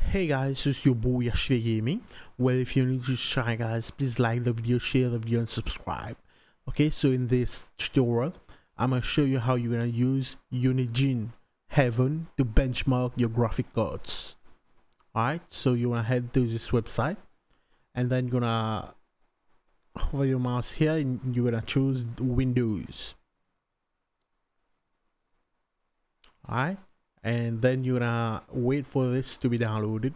Hey guys, it's your boy Yashvi Gaming. Well, if you're new to this channel guys, please like the video, share the video and subscribe. Okay, so in this tutorial, I'm gonna show you how you're gonna use Unigine Heaven to benchmark your graphic cards. Alright, so you wanna head to this website and then you're gonna hover your mouse here and you're gonna choose Windows. Alright, and then you're gonna wait for this to be downloaded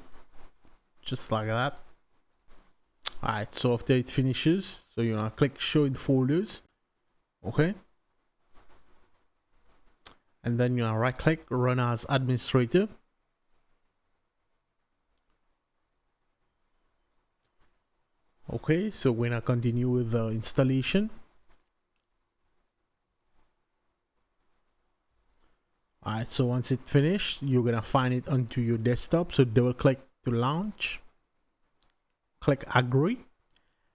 just like that. Alright, so after it finishes, so you're gonna click show in folders. Okay, and then you're gonna right click run as administrator. Okay, so we're gonna continue with the installation. Alright, so once it's finished, you're gonna find it onto your desktop. So double click to launch, click agree,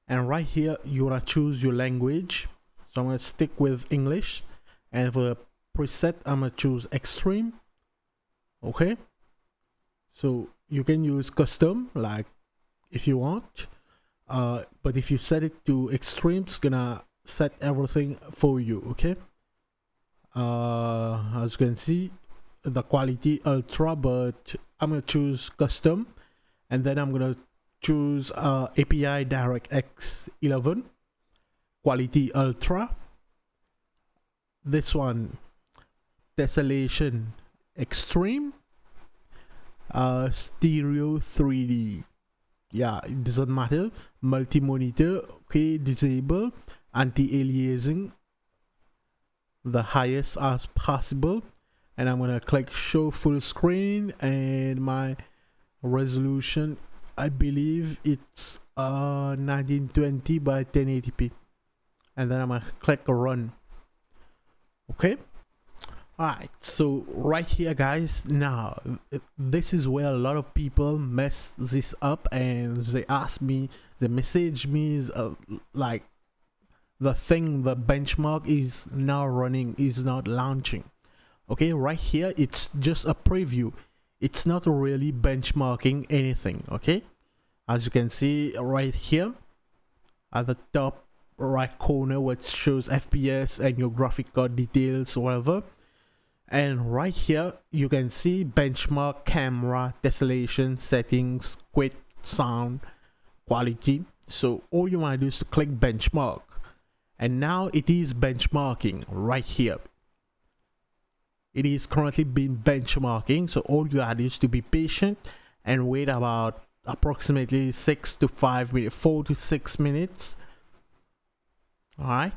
and right here you're gonna choose your language. So I'm gonna stick with English, and for the preset I'm gonna choose extreme. Okay, so you can use custom like if you want, but if you set it to extreme, it's gonna set everything for you. Okay, as you can see the quality ultra, but I'm gonna choose custom, and then I'm gonna choose API DirectX 11 quality ultra. This one tessellation extreme, stereo 3D, yeah, it doesn't matter, multi-monitor. Okay, disable anti-aliasing the highest as possible, and I'm gonna click show full screen, and my resolution, I believe it's 1920 by 1080p, and then I'm gonna click run. Okay, alright, so right here guys, now this is where a lot of people mess this up, and they ask me, they message me like the benchmark is now running, is not launching. Okay, right here it's just a preview, it's not really benchmarking anything. Okay, as you can see right here at the top right corner, which shows FPS and your graphic card details, whatever, and right here you can see benchmark, camera, tessellation, settings, quick, sound, quality. So all you want to do is to click benchmark, and now it is benchmarking right here. It is currently being benchmarking, so all you have is to be patient and wait about approximately 6 to 5 minutes, 4 to 6 minutes. All right,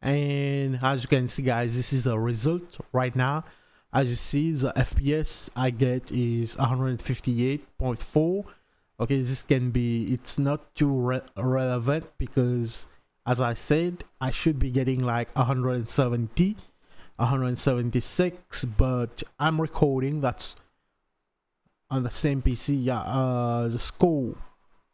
and as you can see guys, this is a result right now. As you see, the FPS I get is 158.4. okay, this can be, it's not too relevant because as I said, I should be getting like 170, 176, but I'm recording that's on the same PC. Yeah, the score,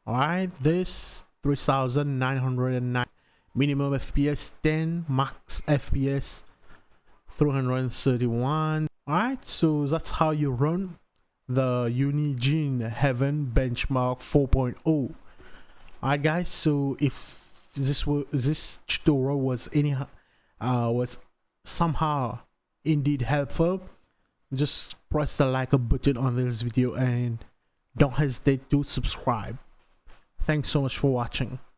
all right, this 3909, minimum FPS 10, max FPS 331. Alright, so that's how you run the Unigine Heaven Benchmark 4.0. Alright guys, so if this tutorial was was somehow indeed helpful, just press the like button on this video and don't hesitate to subscribe. Thanks so much for watching.